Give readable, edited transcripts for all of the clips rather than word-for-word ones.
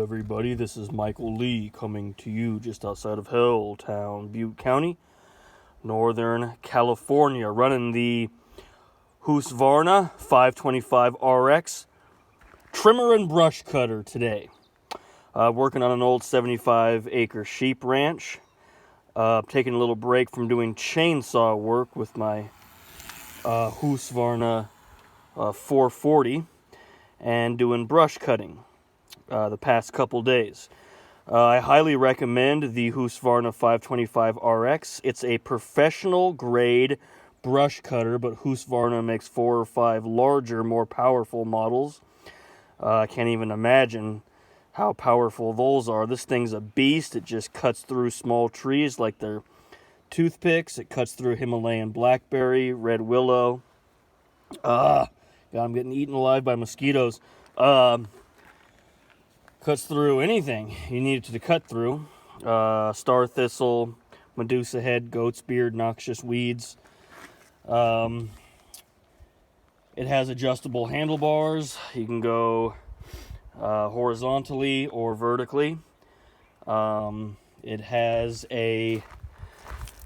everybody, this is Michael Lee coming to you just outside of Helltown, Butte County, Northern California, running the Husqvarna 525 RX trimmer and brush cutter today. Working on an old 75-acre sheep ranch. Taking a little break from doing chainsaw work with my Husqvarna 440 and doing brush cutting the past couple days. I highly recommend the Husqvarna 525 RX. It's a professional grade brush cutter, but Husqvarna makes 4 or 5 larger, more powerful models. I can't even imagine how powerful those are. This thing's a beast. It just cuts through small trees like they're toothpicks. It cuts through Himalayan blackberry, red willow. God, I'm getting eaten alive by mosquitoes. Cuts through anything you need it to cut through. Star thistle, Medusa head, goat's beard, noxious weeds. It has adjustable handlebars. You can go horizontally or vertically. It has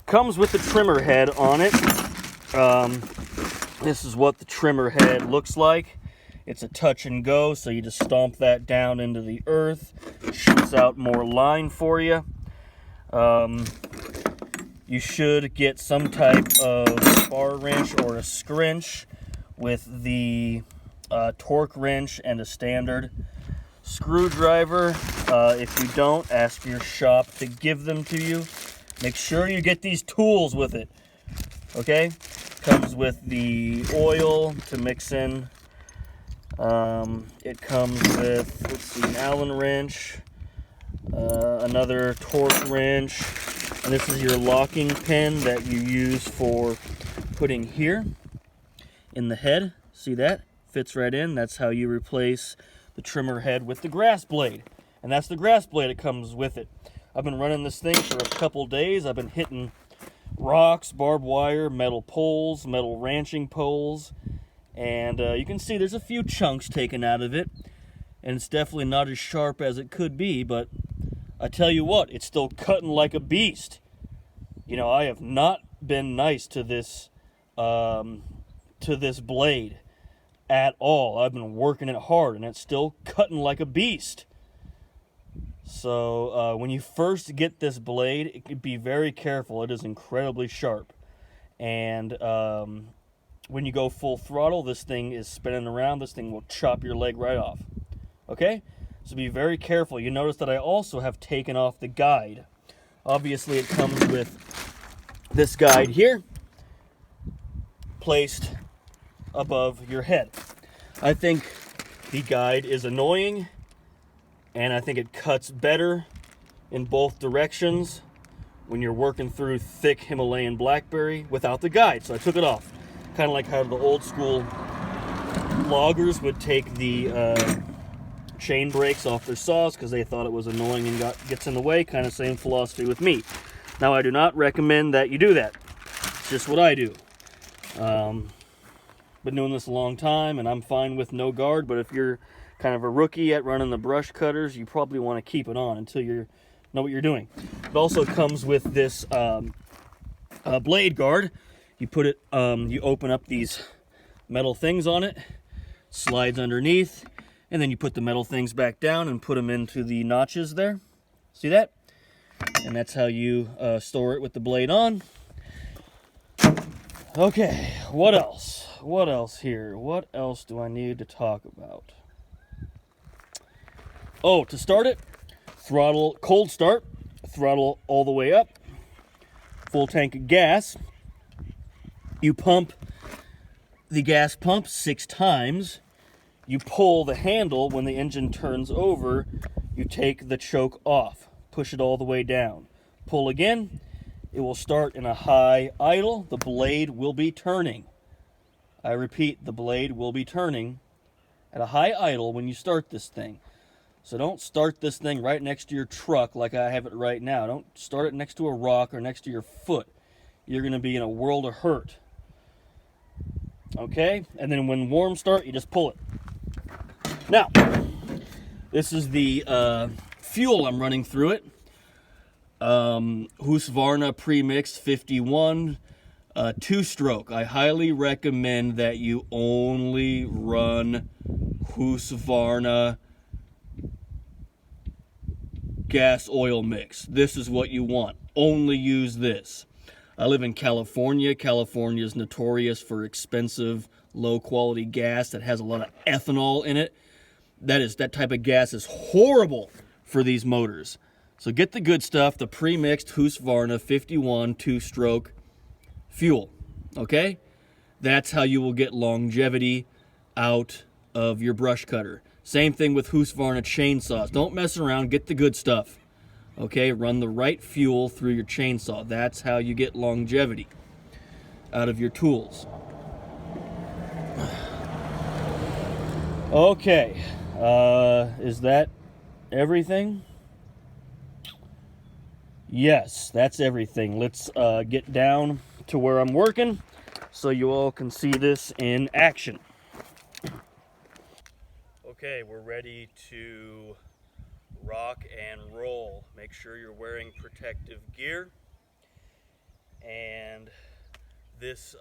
comes with the trimmer head on it. This is what the trimmer head looks like. It's a touch and go, so you just stomp that down into the earth. It shoots out more line for you. You should get some type of bar wrench or a scrinch with the torque wrench and a standard screwdriver. If you don't, ask your shop to give them to you. Make sure you get these tools with it. Okay? Comes with the oil to mix in. It comes with, let's see, an Allen wrench, another torque wrench, and this is your locking pin that you use for putting here in the head. See that? Fits right in. That's how you replace the trimmer head with the grass blade. And that's the grass blade that comes with it. I've been running this thing for a couple days. I've been hitting rocks, barbed wire, metal poles, metal ranching poles. And you can see there's a few chunks taken out of it. And it's definitely not as sharp as it could be. But I tell you what, it's still cutting like a beast. You know, I have not been nice to this blade at all. I've been working it hard, and it's still cutting like a beast. So when you first get this blade, be very careful. It is incredibly sharp. And when you go full throttle, this thing is spinning around. This thing will chop your leg right off. Okay? So be very careful. You notice that I also have taken off the guide. Obviously, it comes with this guide here, placed above your head. I think the guide is annoying, and I think it cuts better in both directions when you're working through thick Himalayan blackberry without the guide. So I took it off. Kind of like how the old school loggers would take the chain brakes off their saws because they thought it was annoying and gets in the way. Kind of same philosophy with me. Now, I do not recommend that you do that. It's just what I do. Been doing this a long time, and I'm fine with no guard, but if you're kind of a rookie at running the brush cutters, you probably want to keep it on until you know what you're doing. It also comes with this blade guard. You put it, you open up these metal things on it, slides underneath, and then you put the metal things back down and put them into the notches there. See that? And that's how you store it with the blade on. Okay, what else? What else here? What else do I need to talk about? Oh, to start it, throttle, cold start, throttle all the way up, full tank of gas. You pump the gas pump 6 times. You pull the handle when the engine turns over. You take the choke off. Push it all the way down. Pull again. It will start in a high idle. The blade will be turning. I repeat, the blade will be turning at a high idle when you start this thing. So don't start this thing right next to your truck like I have it right now. Don't start it next to a rock or next to your foot. You're going to be in a world of hurt. Okay? And then when warm start, you just pull it. Now, This is the fuel I'm running through it. Husqvarna Premix 51 2-stroke. I highly recommend that you only run Husqvarna gas oil mix. This is what you want. Only use this. I live in California. California is notorious for expensive, low quality gas that has a lot of ethanol in it. That type of gas is horrible for these motors. So get the good stuff, the pre-mixed Husqvarna 51 2-stroke fuel. Okay? That's how you will get longevity out of your brush cutter. Same thing with Husqvarna chainsaws. Don't mess around, get the good stuff. Okay, run the right fuel through your chainsaw. That's how you get longevity out of your tools. Okay, is that everything? Yes, that's everything. Let's get down to where I'm working so you all can see this in action. Okay, we're ready to rock and roll. Make sure you're wearing protective gear. And this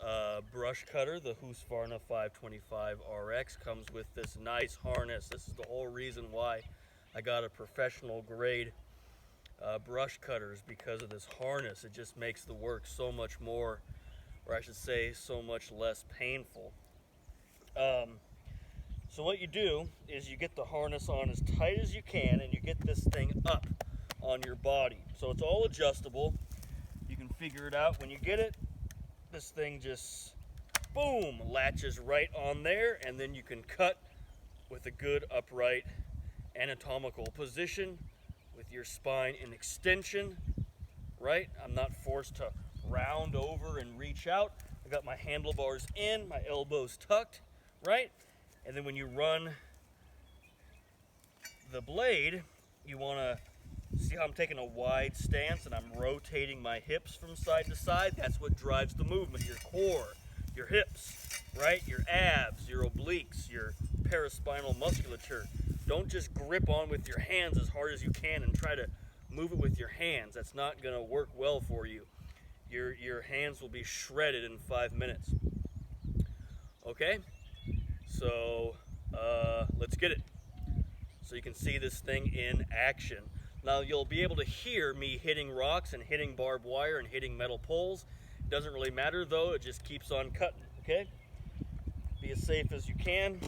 brush cutter, the Husqvarna 525 RX, comes with this nice harness. This is the whole reason why I got a professional grade brush cutters, because of this harness. It just makes the work so much more, or I should say, so much less painful. So what you do is you get the harness on as tight as you can, and you get this thing up on your body. So it's all adjustable. You can figure it out. When you get it, this thing just, boom, latches right on there, and then you can cut with a good upright anatomical position with your spine in extension, right? I'm not forced to round over and reach out. I got my handlebars in, my elbows tucked, right? And then when you run the blade, you want to see how I'm taking a wide stance and I'm rotating my hips from side to side. That's what drives the movement. Your core, your hips, right? Your abs, your obliques, your paraspinal musculature. Don't just grip on with your hands as hard as you can and try to move it with your hands. That's not going to work well for you. Your hands will be shredded in 5 minutes. Okay? So let's get it. So you can see this thing in action. Now you'll be able to hear me hitting rocks and hitting barbed wire and hitting metal poles. It doesn't really matter though, it just keeps on cutting, okay? Be as safe as you can.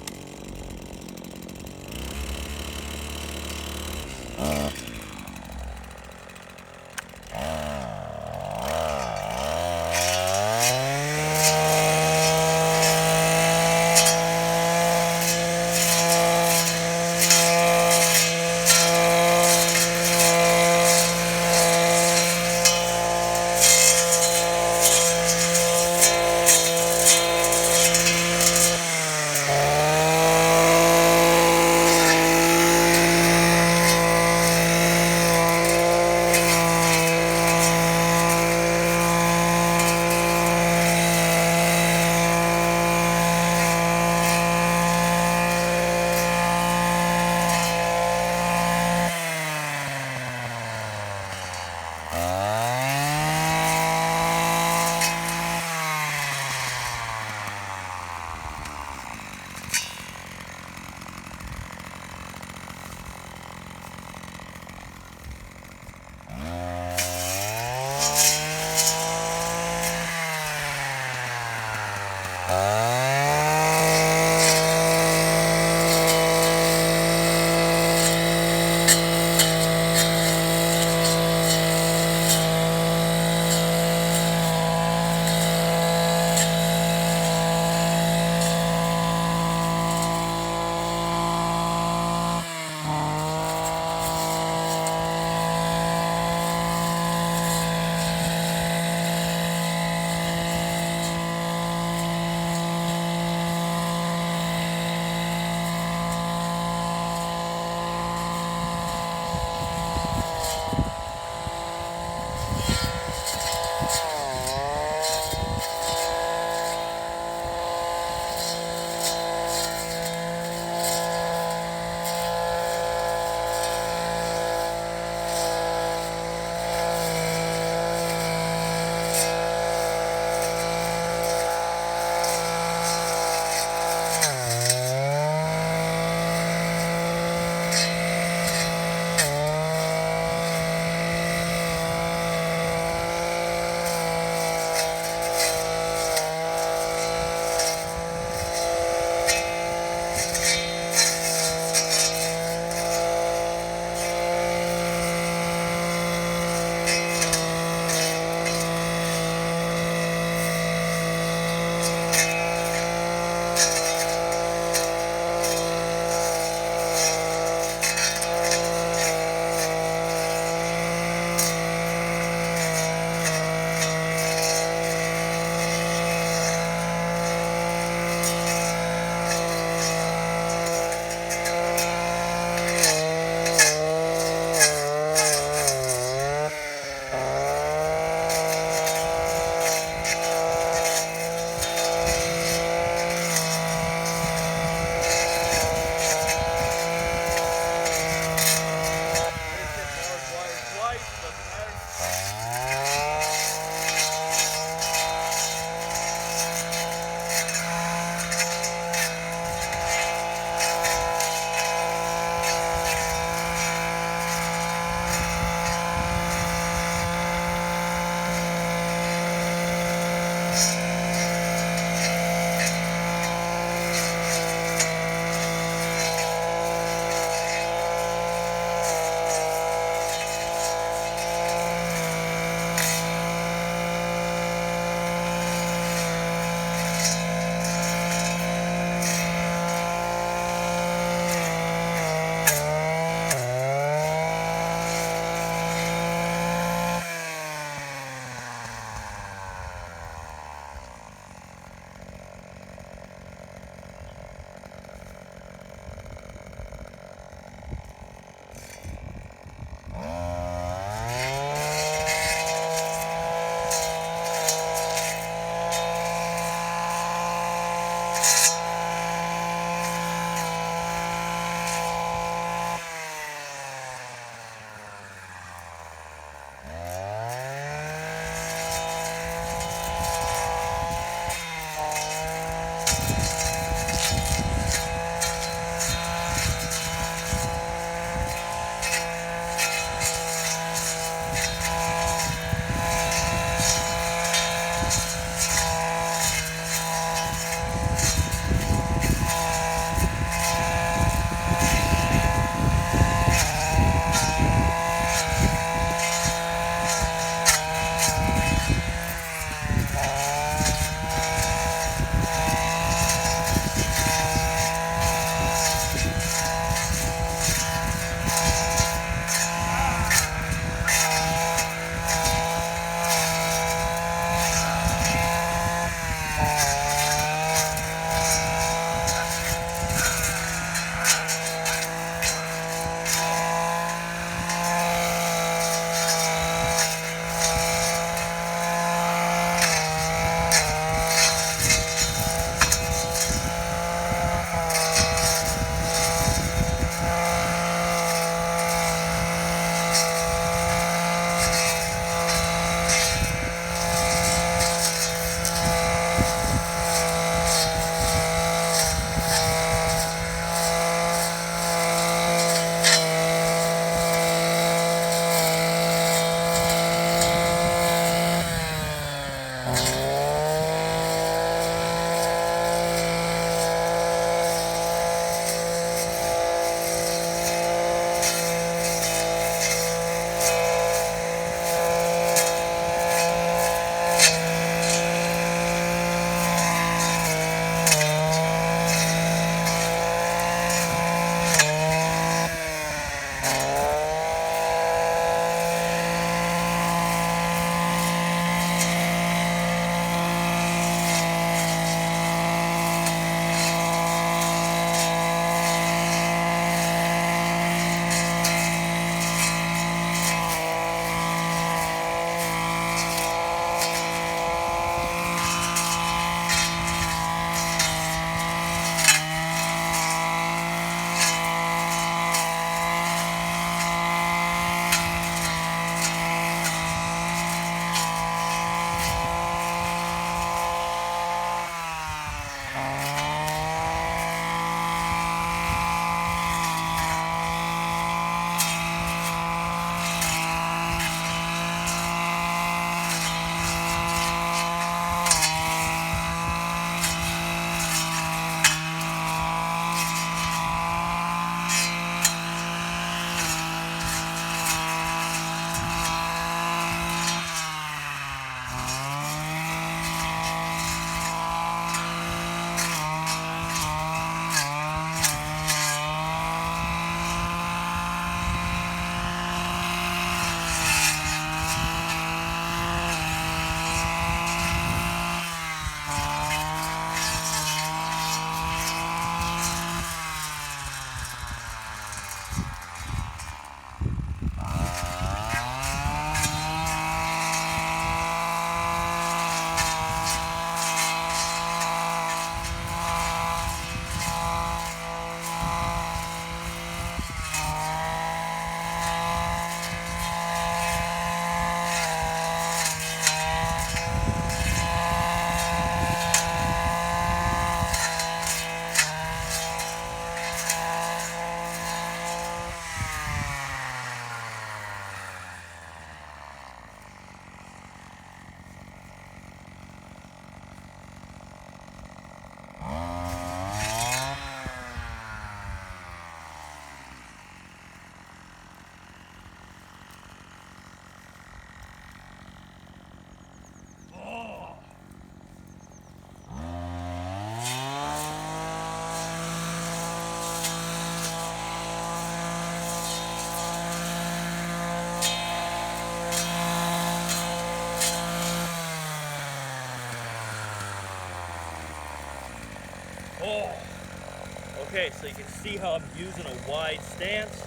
Okay, so you can see how I'm using a wide stance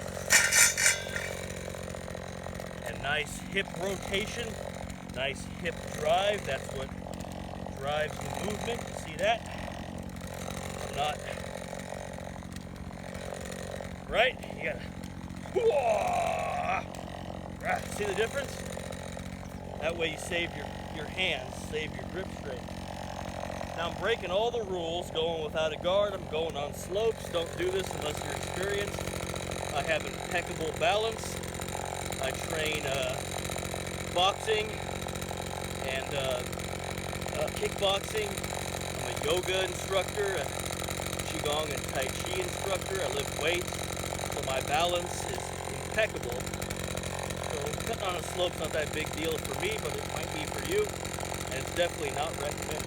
and nice hip rotation, nice hip drive. That's what drives the movement. You see that? I'm not right. You gotta see the difference. That way you save your hands, save your grip strength. Now I'm breaking all the rules, going without a guard. I'm going on slopes. Don't do this unless you're experienced. I have impeccable balance. I train boxing and kickboxing. I'm a yoga instructor, a qigong and tai chi instructor. I lift weights, so my balance is impeccable. So cutting on a slope's not that big deal for me, but it might be for you, and it's definitely not recommended.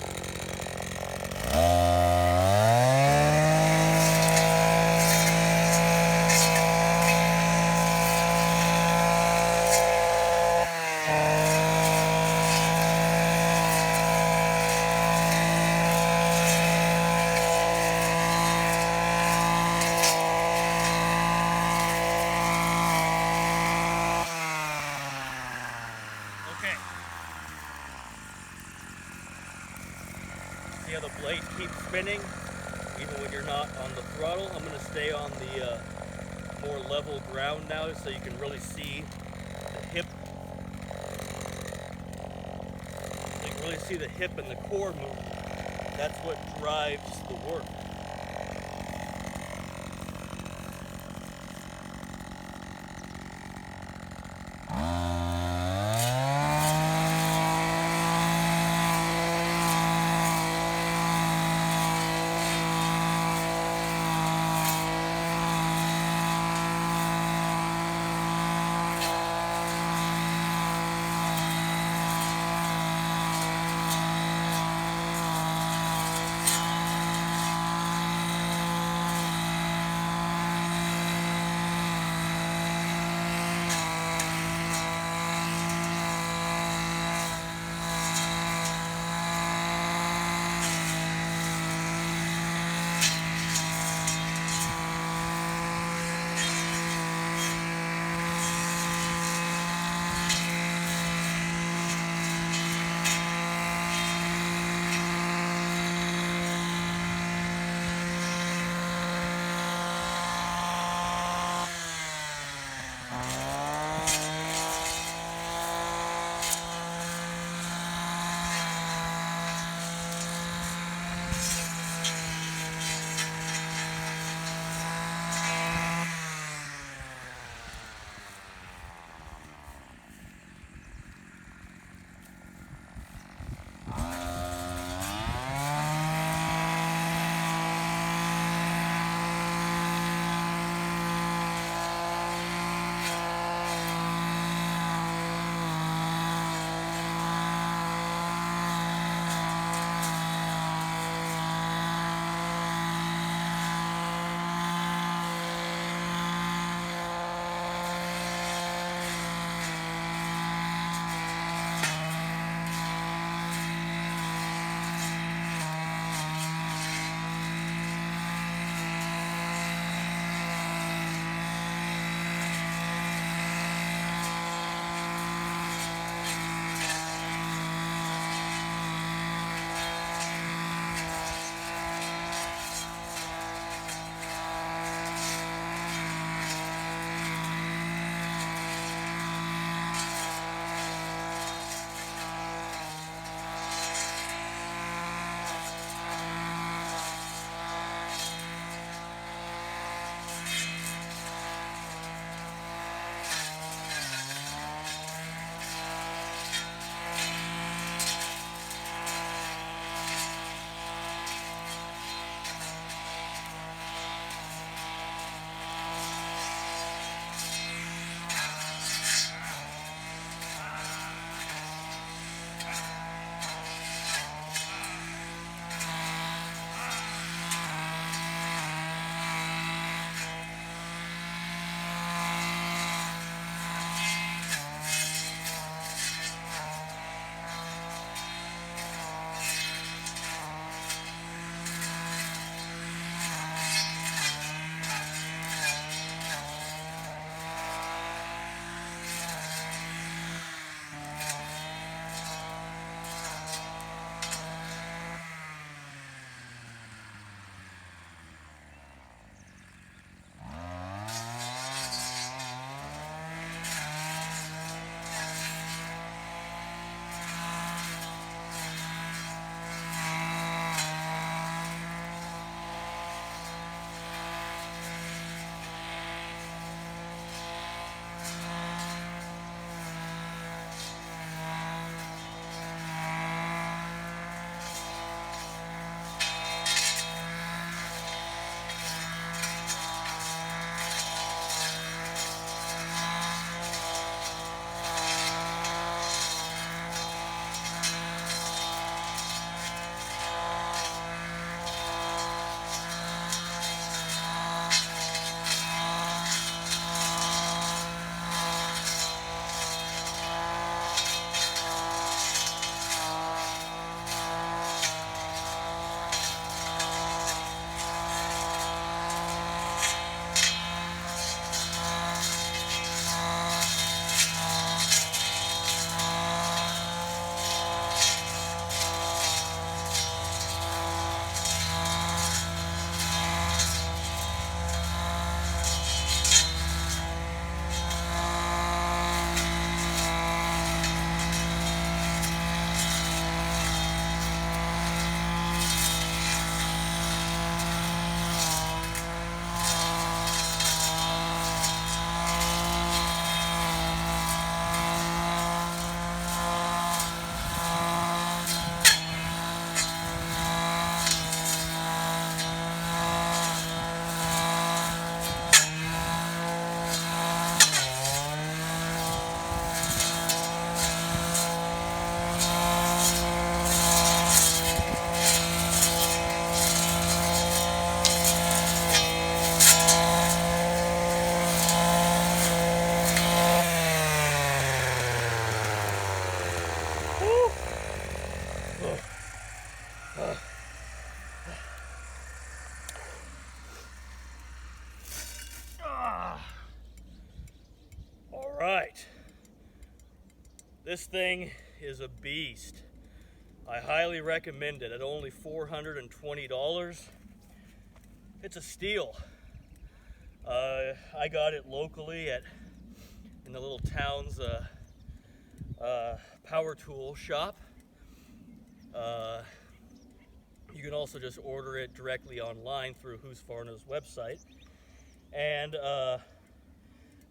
Okay. See how the blade keeps spinning even when you're not on the throttle? I'm going to stay on the more level ground now so you can really see the hip. So you can really see the hip and the core movement. That's what drives the work. right. This thing is a beast. I highly recommend it at only $420. It's a steal. I got it locally in the little town's power tool shop. You can also just order it directly online through Husqvarna's website. And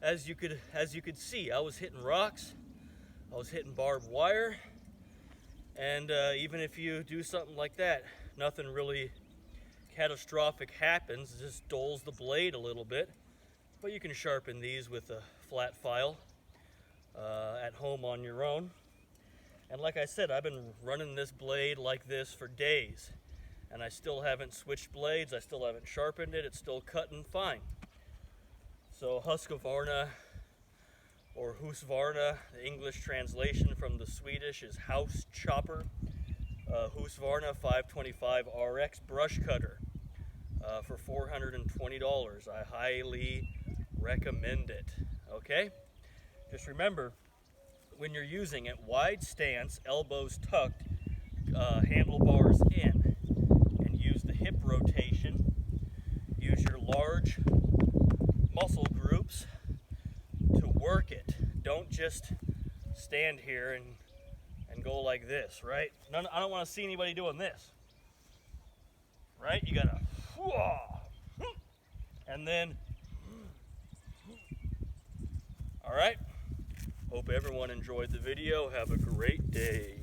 as you could see, I was hitting rocks, I was hitting barbed wire, and even if you do something like that, nothing really catastrophic happens. It just dulls the blade a little bit. But you can sharpen these with a flat file at home on your own. And like I said, I've been running this blade like this for days, and I still haven't switched blades. I still haven't sharpened it. It's still cutting fine. So Husqvarna, or Husqvarna, the English translation from the Swedish is house chopper. Husqvarna 525 RX brush cutter for $420. I highly recommend it. Okay? Just remember, when you're using it, wide stance, elbows tucked, handlebars in, and use the hip rotation. Use your large muscle groups to work it. Don't just stand here and go like this, right? I don't want to see anybody doing this, right? You gotta, and then, all right? Hope everyone enjoyed the video. Have a great day.